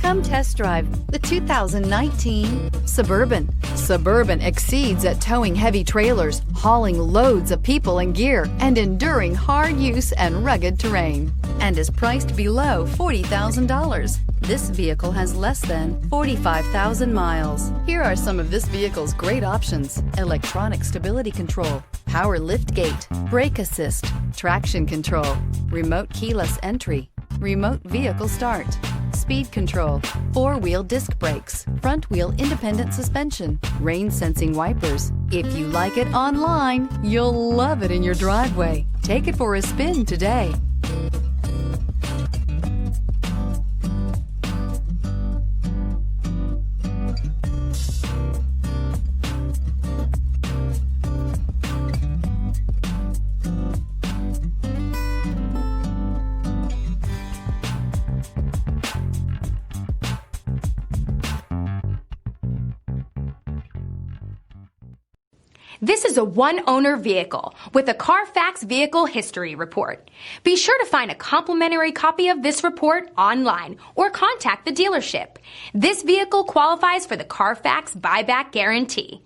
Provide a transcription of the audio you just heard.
Come test drive the 2019 Suburban. Suburban exceeds at towing heavy trailers, hauling loads of people and gear, and enduring hard use and rugged terrain, and is priced below $40,000. This vehicle has less than 45,000 miles. Here are some of this vehicle's great options: electronic stability control, power liftgate, brake assist, traction control, remote keyless entry, remote vehicle start, speed control, four-wheel disc brakes, front-wheel independent suspension, rain-sensing wipers. If you like it online, you'll love it in your driveway. Take it for a spin today. This is a one-owner vehicle with a Carfax Vehicle History Report. Be sure to find a complimentary copy of this report online or contact the dealership. This vehicle qualifies for the Carfax Buyback Guarantee.